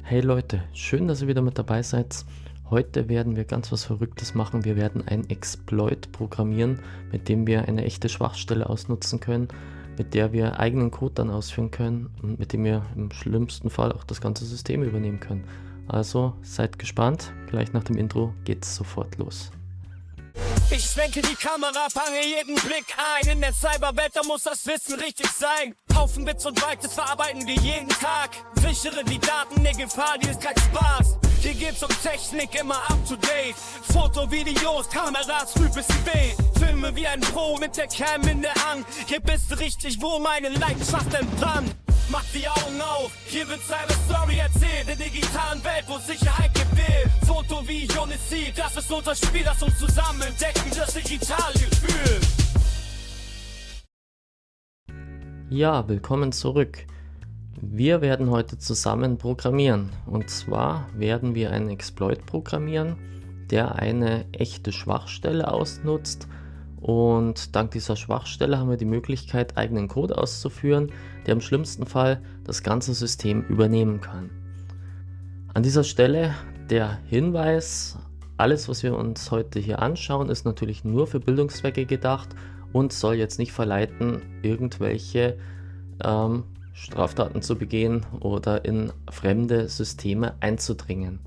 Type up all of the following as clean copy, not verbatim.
Hey Leute, schön, dass ihr wieder mit dabei seid. Heute werden wir ganz was Verrücktes machen. Wir werden einen Exploit programmieren, mit dem wir eine echte Schwachstelle ausnutzen können, mit der wir eigenen Code dann ausführen können und mit dem wir im schlimmsten Fall auch das ganze System übernehmen können. Also seid gespannt, gleich nach dem Intro geht's sofort los. Ich schwenke die Kamera, fange jeden Blick ein. In der Cyberwelt, da muss das Wissen richtig sein. Haufen Bits und Bytes, das verarbeiten wir jeden Tag. Sichere die Daten, ne Gefahr, die ist kein Spaß. Hier geht's um Technik, immer up to date. Foto, Videos, Kameras, früh bis spät. Filme wie ein Pro mit der Cam in der Hand. Hier bist du richtig, wo meine Leidenschaft entbrannt. Mach die Augen auf, hier wird seine Story erzählt. In der digitalen Welt, wo Sicherheit gewählt. Foto wie Odyssey, das ist unser Spiel, das uns zusammen entdecken, das digitale Gefühl. Ja, willkommen zurück. Wir werden heute zusammen programmieren. Und zwar werden wir einen Exploit programmieren, der eine echte Schwachstelle ausnutzt. Und dank dieser Schwachstelle haben wir die Möglichkeit, eigenen Code auszuführen, der im schlimmsten Fall das ganze System übernehmen kann. An dieser Stelle der Hinweis: Alles, was wir uns heute hier anschauen, ist natürlich nur für Bildungszwecke gedacht und soll jetzt nicht verleiten, irgendwelche Straftaten zu begehen oder in fremde Systeme einzudringen.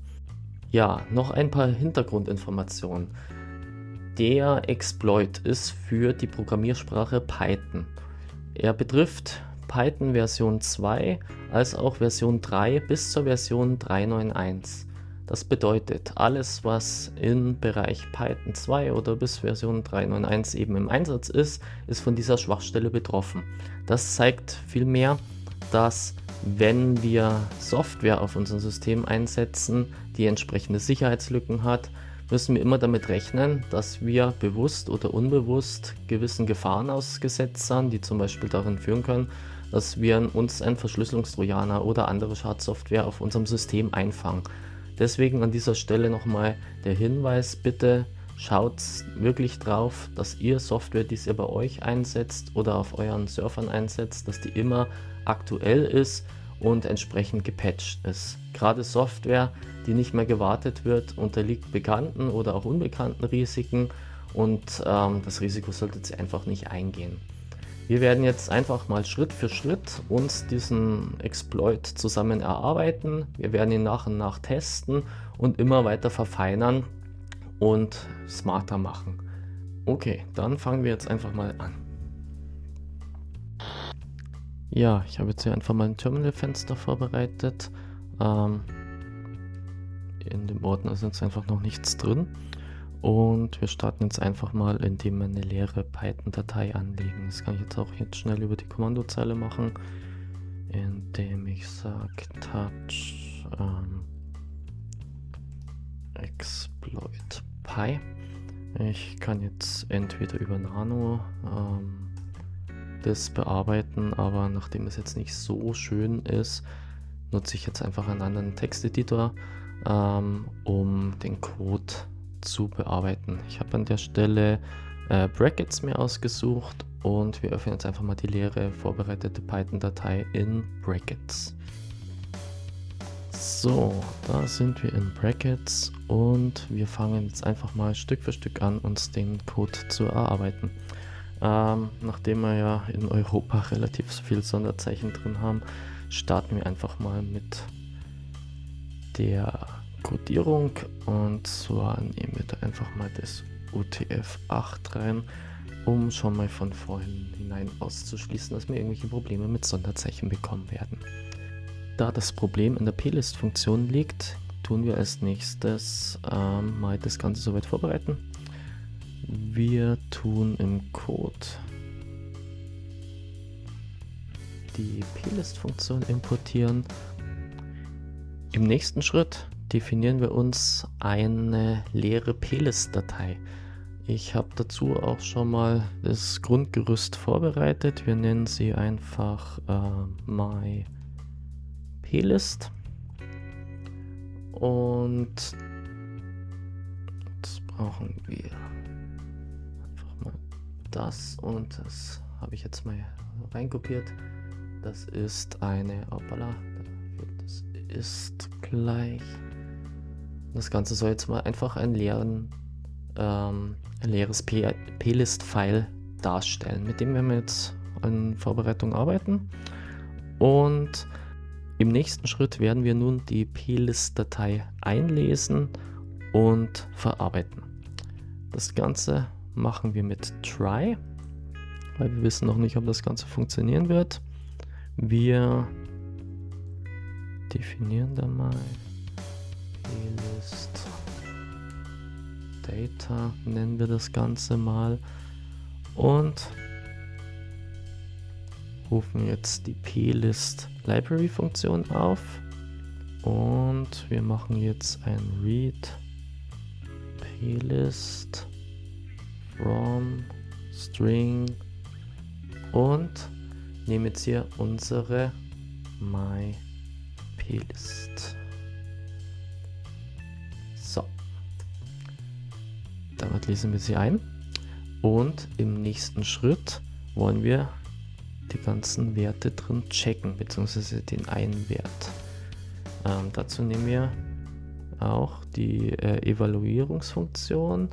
Ja, noch ein paar Hintergrundinformationen. Der Exploit ist für die Programmiersprache Python. Er betrifft Python Version 2 als auch Version 3 bis zur Version 3.9.1. Das bedeutet, alles was im Bereich Python 2 oder bis Version 3.9.1 eben im Einsatz ist, ist von dieser Schwachstelle betroffen. Das zeigt vielmehr, dass wenn wir Software auf unserem System einsetzen, die entsprechende Sicherheitslücken hat, müssen wir immer damit rechnen, dass wir bewusst oder unbewusst gewissen Gefahren ausgesetzt sind, die zum Beispiel darin führen können, dass wir uns ein Verschlüsselungstrojaner oder andere Schadsoftware auf unserem System einfangen. Deswegen an dieser Stelle nochmal der Hinweis: Bitte schaut wirklich drauf, dass ihr Software, die ihr bei euch einsetzt oder auf euren Surfern einsetzt, dass die immer aktuell ist und entsprechend gepatcht ist. Gerade Software, die nicht mehr gewartet wird, unterliegt bekannten oder auch unbekannten Risiken und das Risiko solltet ihr einfach nicht eingehen. Wir werden jetzt einfach mal Schritt für Schritt uns diesen Exploit zusammen erarbeiten. Wir werden ihn nach und nach testen und immer weiter verfeinern und smarter machen. Okay, dann fangen wir jetzt einfach mal an. Ja, ich habe jetzt hier einfach mal ein Terminal-Fenster vorbereitet. In dem Ordner ist jetzt einfach noch nichts drin. Und wir starten jetzt einfach mal, indem wir eine leere Python-Datei anlegen. Das kann ich jetzt auch jetzt schnell über die Kommandozeile machen, indem ich sage touch exploit py. Ich kann jetzt entweder über Nano das bearbeiten, aber nachdem es jetzt nicht so schön ist, nutze ich jetzt einfach einen anderen Texteditor, um den Code zu bearbeiten. Ich habe an der Stelle Brackets mir ausgesucht und wir öffnen jetzt einfach mal die leere vorbereitete Python-Datei in Brackets. So, da sind wir in Brackets und wir fangen jetzt einfach mal Stück für Stück an, uns den Code zu erarbeiten. Nachdem wir ja in Europa relativ viel Sonderzeichen drin haben, starten wir einfach mal mit der Codierung, und zwar nehmen wir da einfach mal das UTF-8 rein, um schon mal von vornherein auszuschließen, dass wir irgendwelche Probleme mit Sonderzeichen bekommen werden. Da das Problem in der plist-Funktion liegt, tun wir als nächstes mal das Ganze soweit vorbereiten. Wir tun im Code die plist-Funktion importieren. Im nächsten Schritt definieren wir uns eine leere plist-Datei. Ich habe dazu auch schon mal das Grundgerüst vorbereitet. Wir nennen sie einfach myplist. Und jetzt brauchen wir einfach mal das, und das habe ich jetzt mal reinkopiert. Das ist eine, hoppala, das ist gleich. Das Ganze soll jetzt mal einfach ein leeres plist-File darstellen, mit dem werden wir jetzt in Vorbereitung arbeiten. Und im nächsten Schritt werden wir nun die plist-Datei einlesen und verarbeiten. Das Ganze machen wir mit try, weil wir wissen noch nicht, ob das Ganze funktionieren wird. Wir definieren da mal plist data, nennen wir das Ganze mal, und rufen jetzt die plist library Funktion auf und wir machen jetzt ein read plist from string und nehmen jetzt hier unsere myplist. So, damit lesen wir sie ein und im nächsten Schritt wollen wir die ganzen Werte drin checken, beziehungsweise den einen Wert. Dazu nehmen wir auch die Evaluierungsfunktion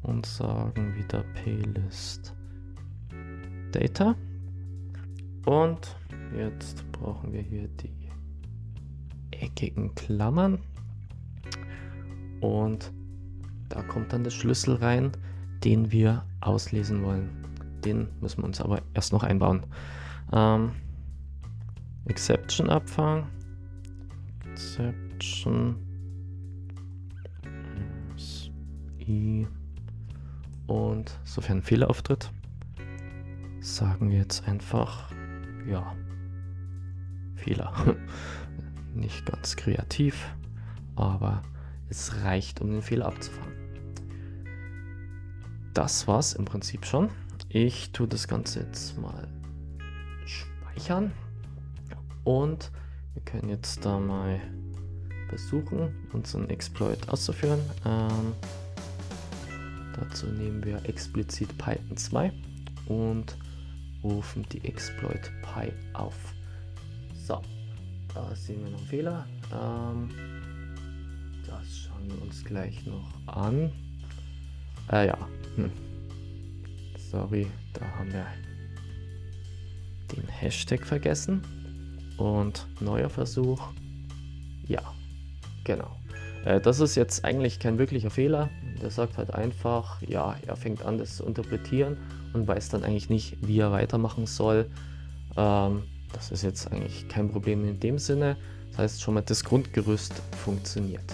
und sagen wieder plist data. Und jetzt brauchen wir hier die eckigen Klammern und da kommt dann der Schlüssel rein, den wir auslesen wollen. Den müssen wir uns aber erst noch einbauen. Exception Abfang, Exception i, und sofern ein Fehler auftritt, sagen wir jetzt einfach ja, Fehler. Nicht ganz kreativ, aber es reicht, um den Fehler abzufangen. Das war's im Prinzip schon. Ich tue das Ganze jetzt mal speichern und wir können jetzt da mal versuchen, unseren Exploit auszuführen. Dazu nehmen wir explizit Python 2 und rufen die exploit py auf. So, da sehen wir noch einen Fehler. Das schauen wir uns gleich noch an. Sorry, da haben wir den Hashtag vergessen. Und neuer Versuch. Ja, genau. Das ist jetzt eigentlich kein wirklicher Fehler. Der sagt halt einfach, ja, er fängt an, das zu interpretieren und weiß dann eigentlich nicht, wie er weitermachen soll. Das ist jetzt eigentlich kein Problem in dem Sinne. Das heißt, schon mal das Grundgerüst funktioniert.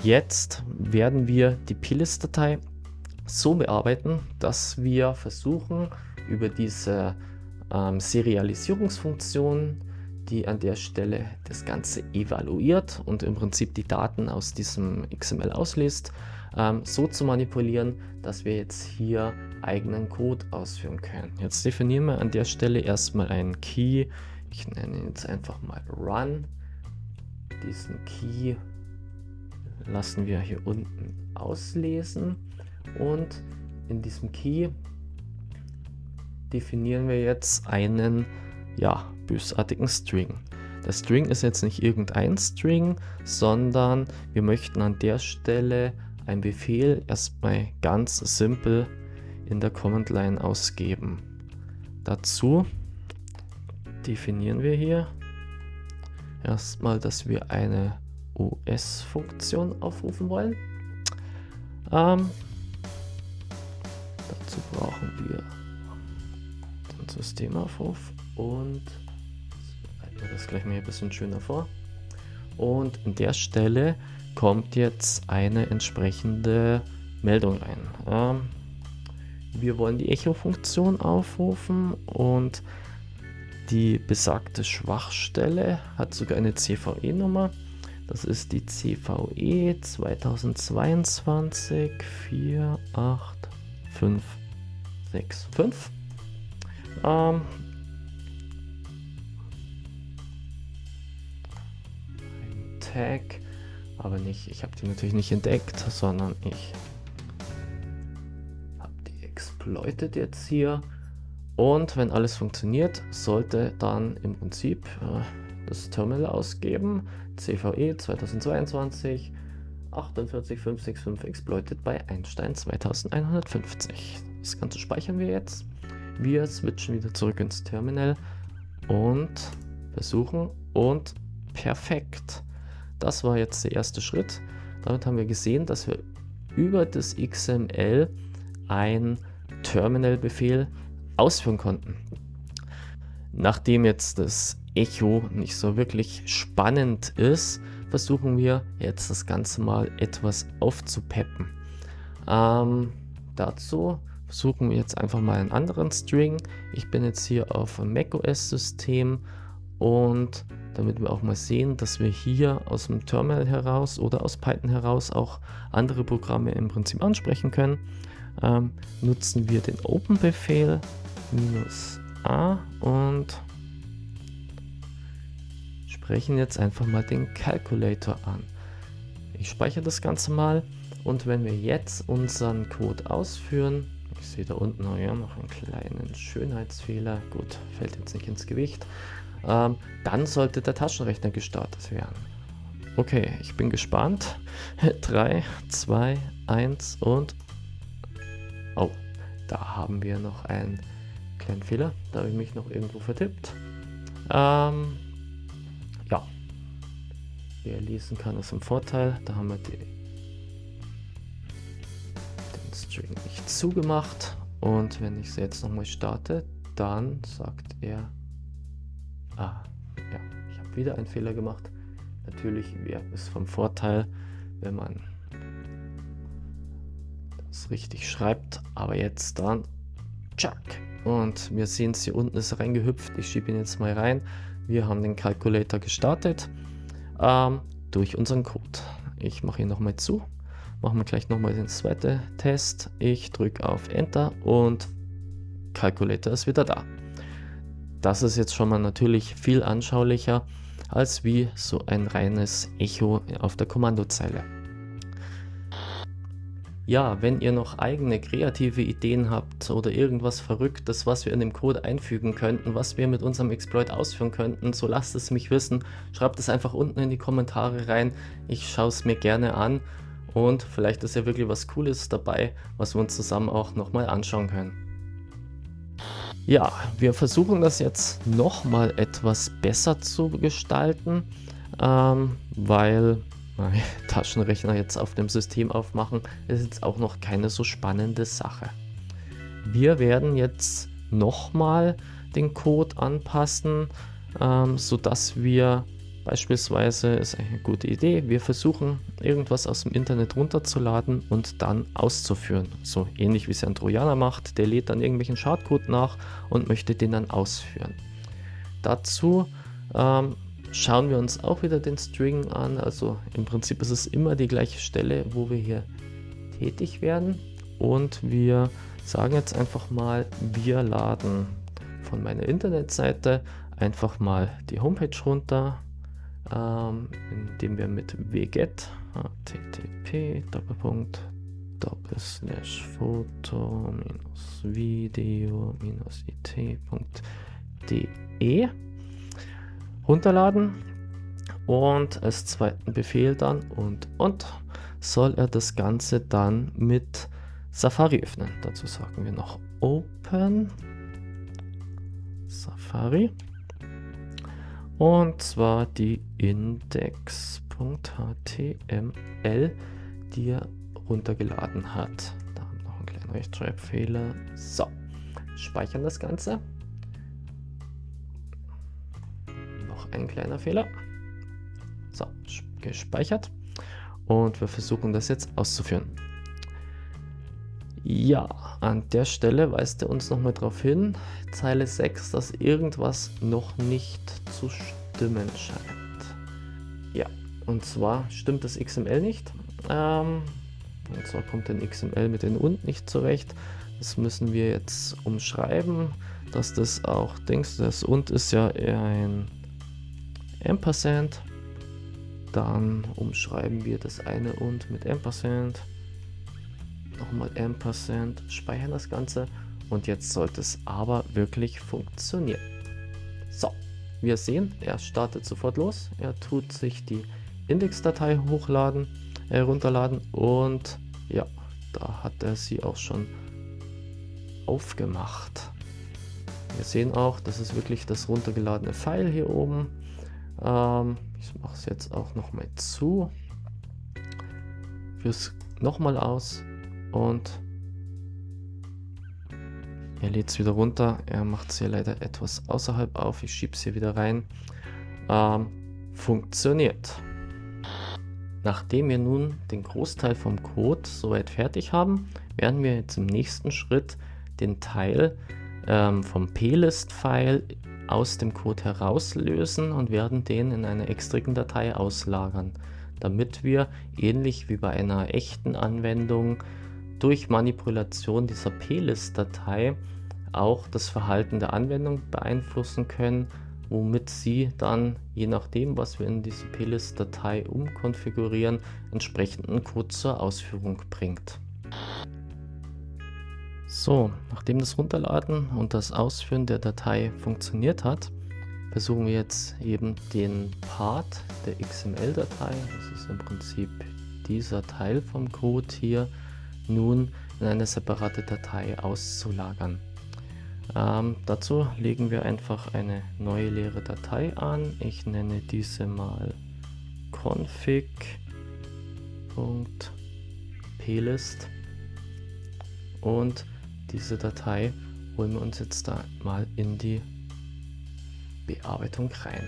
Jetzt werden wir die plist-Datei so bearbeiten, dass wir versuchen, über diese Serialisierungsfunktion, die an der Stelle das Ganze evaluiert und im Prinzip die Daten aus diesem XML ausliest, so zu manipulieren, dass wir jetzt hier eigenen Code ausführen können. Jetzt definieren wir an der Stelle erstmal einen Key. Ich nenne ihn jetzt einfach mal Run. Diesen Key lassen wir hier unten auslesen und in diesem Key definieren wir jetzt einen bösartigen String. Der String ist jetzt nicht irgendein String, sondern wir möchten an der Stelle einen Befehl erstmal ganz simpel in der Command Line ausgeben. Dazu definieren wir hier erstmal, dass wir eine OS-Funktion aufrufen wollen. Dazu brauchen wir den Systemaufruf und das gleich mal ein bisschen schöner vor. Und an der Stelle kommt jetzt eine entsprechende Meldung rein. Wir wollen die Echo-Funktion aufrufen und die besagte Schwachstelle hat sogar eine CVE-Nummer. Das ist die CVE 2022 48565. Ein Tag, aber nicht, ich habe die natürlich nicht entdeckt, sondern ich habe die exploited jetzt hier. Und wenn alles funktioniert, sollte dann im Prinzip das Terminal ausgeben. CVE 2022 48565 exploited bei Einstein 2150. Das Ganze speichern wir jetzt. Wir switchen wieder zurück ins Terminal und versuchen, und perfekt. Das war jetzt der erste Schritt. Damit haben wir gesehen, dass wir über das XML ein Terminal-Befehl ausführen konnten. Nachdem jetzt das Echo nicht so wirklich spannend ist, versuchen wir jetzt das Ganze mal etwas aufzupeppen. Dazu versuchen wir jetzt einfach mal einen anderen String. Ich bin jetzt hier auf einem macOS-System, und damit wir auch mal sehen, dass wir hier aus dem Terminal heraus oder aus Python heraus auch andere Programme im Prinzip ansprechen können, nutzen wir den Open-Befehl -a und sprechen jetzt einfach mal den Calculator an. Ich speichere das Ganze mal, und wenn wir jetzt unseren Code ausführen, ich sehe da unten noch einen kleinen Schönheitsfehler, gut, fällt jetzt nicht ins Gewicht, dann sollte der Taschenrechner gestartet werden. Okay, ich bin gespannt. 3, 2, 1 und... Oh, da haben wir noch einen kleinen Fehler. Da habe ich mich noch irgendwo vertippt. Ja, wer lesen kann, ist im Vorteil. Da haben wir den String nicht zugemacht. Und wenn ich es jetzt nochmal starte, dann sagt er... ja, ich habe wieder einen Fehler gemacht. Natürlich wäre es vom Vorteil, wenn man das richtig schreibt, aber jetzt dann, tschack. Und wir sehen es, hier unten ist reingehüpft. Ich schiebe ihn jetzt mal rein. Wir haben den Calculator gestartet durch unseren Code. Ich mache ihn nochmal zu. Machen wir gleich nochmal den zweiten Test. Ich drücke auf Enter und Calculator ist wieder da. Das ist jetzt schon mal natürlich viel anschaulicher als wie so ein reines Echo auf der Kommandozeile. Ja, wenn ihr noch eigene kreative Ideen habt oder irgendwas Verrücktes, was wir in dem Code einfügen könnten, was wir mit unserem Exploit ausführen könnten, so lasst es mich wissen. Schreibt es einfach unten in die Kommentare rein. Ich schaue es mir gerne an, und vielleicht ist ja wirklich was Cooles dabei, was wir uns zusammen auch nochmal anschauen können. Ja, wir versuchen das jetzt nochmal etwas besser zu gestalten, weil Taschenrechner jetzt auf dem System aufmachen, ist jetzt auch noch keine so spannende Sache. Wir werden jetzt nochmal den Code anpassen, sodass wir beispielsweise, ist eigentlich eine gute Idee, wir versuchen irgendwas aus dem Internet runterzuladen und dann auszuführen. So ähnlich wie es ein Trojaner macht, der lädt dann irgendwelchen Schadcode nach und möchte den dann ausführen. Dazu schauen wir uns auch wieder den String an, also im Prinzip ist es immer die gleiche Stelle, wo wir hier tätig werden, und wir sagen jetzt einfach mal, wir laden von meiner Internetseite einfach mal die Homepage runter, indem wir mit wget http://foto-video-it.de runterladen, und als zweiten Befehl dann und soll er das Ganze dann mit Safari öffnen. Dazu sagen wir noch Open Safari, und zwar die index.html, die er runtergeladen hat. Da haben wir noch einen kleinen Rechtschreibfehler. So, speichern das Ganze. Noch ein kleiner Fehler. So, gespeichert. Und wir versuchen das jetzt auszuführen. Ja, an der Stelle weist er uns nochmal darauf hin, Zeile 6, dass irgendwas noch nicht zu stimmen scheint. Ja, und zwar stimmt das XML nicht. Und zwar kommt ein XML mit den und nicht zurecht. Das müssen wir jetzt umschreiben, dass das auch denkst, das und ist ja eher ein Ampersand. Dann umschreiben wir das eine und mit Ampersand. Nochmal Ampersand, speichern das Ganze, und jetzt sollte es aber wirklich funktionieren. So, wir sehen, er startet sofort los. Er tut sich die Indexdatei runterladen und ja, da hat er sie auch schon aufgemacht. Wir sehen auch, das ist wirklich das runtergeladene File hier oben. Ich mache es jetzt auch nochmal zu. Führe es nochmal aus und er lädt es wieder runter. Er macht es hier leider etwas außerhalb auf. Ich schiebe es hier wieder rein. Funktioniert. Nachdem wir nun den Großteil vom Code soweit fertig haben, werden wir jetzt im nächsten Schritt den Teil vom plist-File aus dem Code herauslösen und werden den in einer extrigen Datei auslagern, damit wir ähnlich wie bei einer echten Anwendung durch Manipulation dieser plist-Datei auch das Verhalten der Anwendung beeinflussen können, womit sie dann, je nachdem, was wir in diese plist-Datei umkonfigurieren, entsprechenden Code zur Ausführung bringt. So, nachdem das Runterladen und das Ausführen der Datei funktioniert hat, versuchen wir jetzt eben den Part der XML-Datei, das ist im Prinzip dieser Teil vom Code hier, nun in eine separate Datei auszulagern. Dazu legen wir einfach eine neue leere Datei an. Ich nenne diese mal config.plist und diese Datei holen wir uns jetzt da mal in die Bearbeitung rein.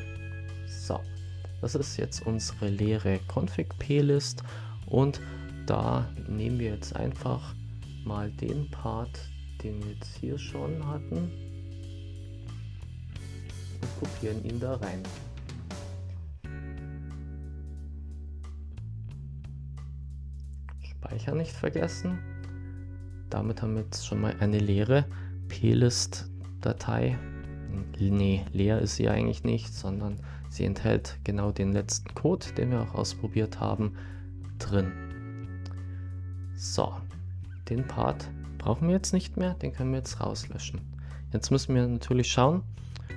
So, das ist jetzt unsere leere config.plist und da nehmen wir jetzt einfach mal den Part, den wir jetzt hier schon hatten und kopieren ihn da rein. Speicher nicht vergessen. Damit haben wir jetzt schon mal eine leere plist-Datei. Nee, leer ist sie eigentlich nicht, sondern sie enthält genau den letzten Code, den wir auch ausprobiert haben, drin. So, den Part brauchen wir jetzt nicht mehr, den können wir jetzt rauslöschen. Jetzt müssen wir natürlich schauen,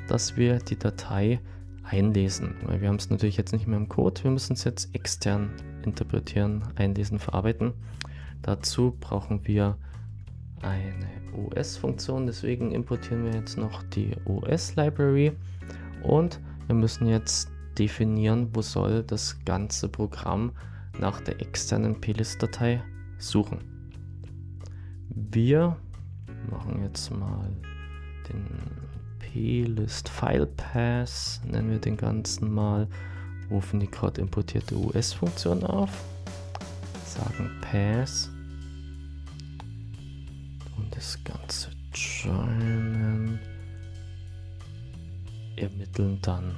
dass wir die Datei einlesen, weil wir haben es natürlich jetzt nicht mehr im Code, wir müssen es jetzt extern interpretieren, einlesen, verarbeiten. Dazu brauchen wir eine OS-Funktion, deswegen importieren wir jetzt noch die OS-Library und wir müssen jetzt definieren, wo soll das ganze Programm nach der externen plist-Datei suchen. Wir machen jetzt mal den plist-File-Path, nennen wir den ganzen mal, rufen die gerade importierte OS-Funktion auf, sagen Path und das ganze joinen, ermitteln dann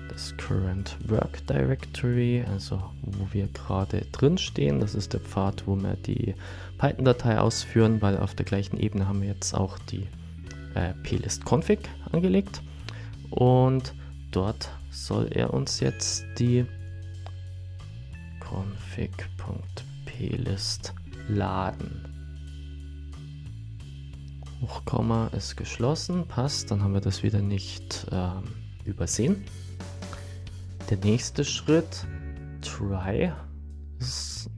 das Current Work Directory, also wo wir gerade drin stehen. Das ist der Pfad, wo wir die Python-Datei ausführen, weil auf der gleichen Ebene haben wir jetzt auch die plist-config angelegt und dort soll er uns jetzt die config.plist laden. Hochkomma ist geschlossen, passt, dann haben wir das wieder nicht übersehen. Der nächste Schritt, try, ist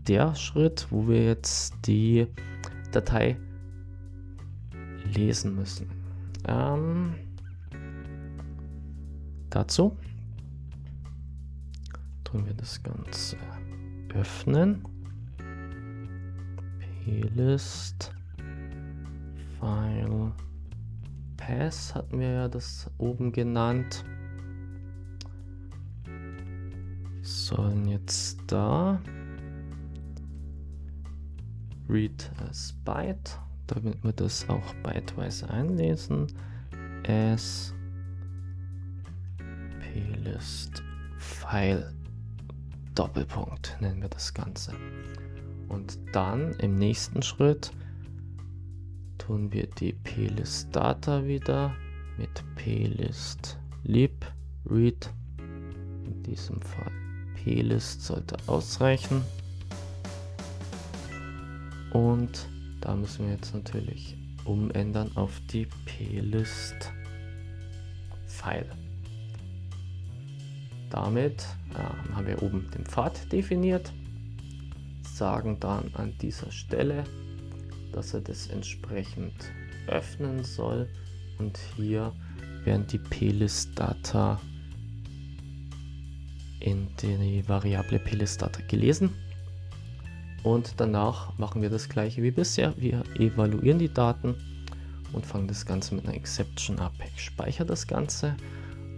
der Schritt, wo wir jetzt die Datei lesen müssen. Dazu tun wir das Ganze öffnen. plist File Path hatten wir ja das oben genannt. Sollen jetzt da read as byte, damit wir das auch byteweise einlesen, as plist File Doppelpunkt nennen wir das Ganze. Und dann im nächsten Schritt tun wir die plist Data wieder mit plist lib read. In diesem Fall plist sollte ausreichen. Und da müssen wir jetzt natürlich umändern auf die plist File. Damit haben wir oben den Pfad definiert, sagen dann an dieser Stelle, dass er das entsprechend öffnen soll, und hier werden die plist-Data in die Variable plist-Data gelesen, und danach machen wir das gleiche wie bisher. Wir evaluieren die Daten und fangen das Ganze mit einer Exception ab. Ich speichere das Ganze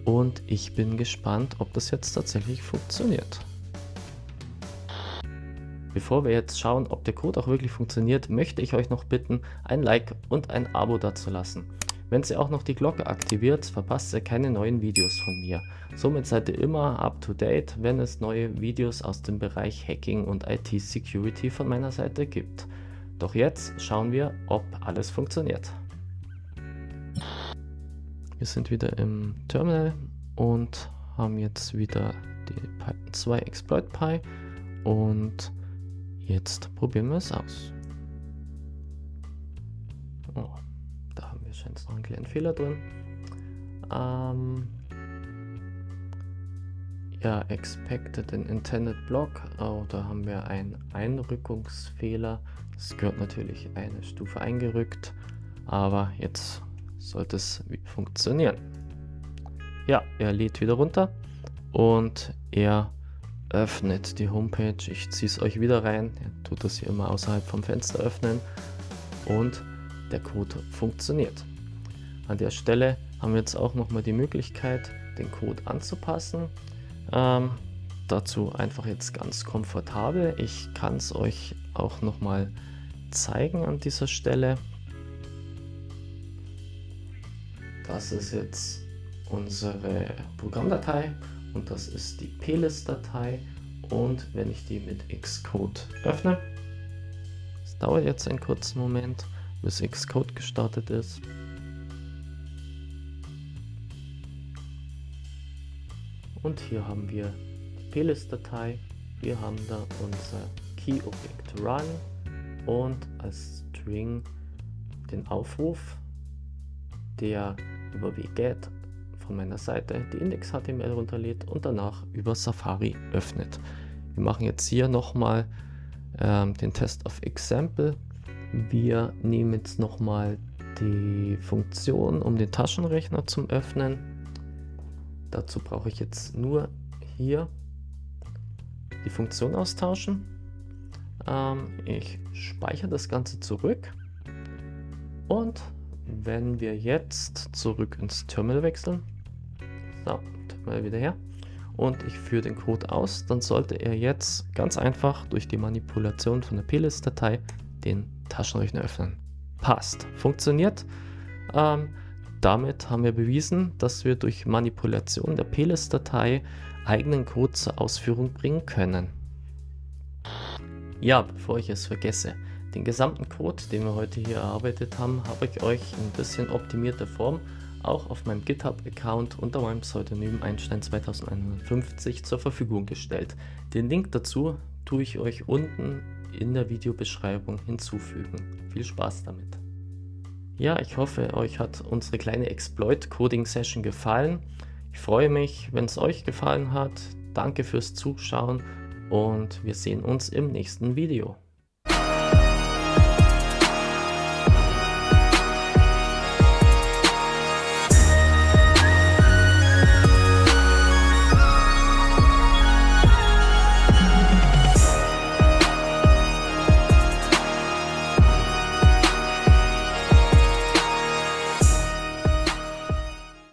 und ich bin gespannt, ob das jetzt tatsächlich funktioniert. Bevor wir jetzt schauen, ob der Code auch wirklich funktioniert, möchte ich euch noch bitten, ein Like und ein Abo dazulassen. Wenn ihr auch noch die Glocke aktiviert, verpasst ihr keine neuen Videos von mir. Somit seid ihr immer up to date, wenn es neue Videos aus dem Bereich Hacking und IT-Security von meiner Seite gibt. Doch jetzt schauen wir, ob alles funktioniert. Wir sind wieder im Terminal und haben jetzt wieder die Python 2 Exploit Py, und jetzt probieren wir es aus. Oh, da haben wir scheint noch einen kleinen Fehler drin. Ja, expected an intended block. Oh, da haben wir einen Einrückungsfehler. Das gehört natürlich eine Stufe eingerückt, aber jetzt sollte es funktionieren. Ja, er lädt wieder runter und er öffnet die Homepage. Ich ziehe es euch wieder rein. Er tut das hier immer außerhalb vom Fenster öffnen und der Code funktioniert. An der Stelle haben wir jetzt auch nochmal die Möglichkeit, den Code anzupassen. Dazu einfach jetzt ganz komfortabel. Ich kann es euch auch nochmal zeigen an dieser Stelle. Das ist jetzt unsere Programmdatei und das ist die plist-Datei, und wenn ich die mit Xcode öffne, es dauert jetzt einen kurzen Moment, bis Xcode gestartet ist. Und hier haben wir die plist-Datei, wir haben da unser KeyObject Run und als String den Aufruf, der über wget von meiner Seite die Index.html runterlädt und danach über Safari öffnet. Wir machen jetzt hier nochmal den Test of Example. Wir nehmen jetzt nochmal die Funktion, um den Taschenrechner zu öffnen. Dazu brauche ich jetzt nur hier die Funktion austauschen. Ich speichere das Ganze zurück, und wenn wir jetzt zurück ins Terminal wechseln, so, Terminal wieder her, und ich führe den Code aus, dann sollte er jetzt ganz einfach durch die Manipulation von der plist-Datei den Taschenrechner öffnen. Passt, funktioniert. Damit haben wir bewiesen, dass wir durch Manipulation der plist-Datei eigenen Code zur Ausführung bringen können. Ja, bevor ich es vergesse, den gesamten Code, den wir heute hier erarbeitet haben, habe ich euch in ein bisschen optimierter Form auch auf meinem GitHub-Account unter meinem Pseudonym Einstein2150 zur Verfügung gestellt. Den Link dazu tue ich euch unten in der Videobeschreibung hinzufügen. Viel Spaß damit! Ja, ich hoffe, euch hat unsere kleine Exploit-Coding-Session gefallen. Ich freue mich, wenn es euch gefallen hat. Danke fürs Zuschauen und wir sehen uns im nächsten Video.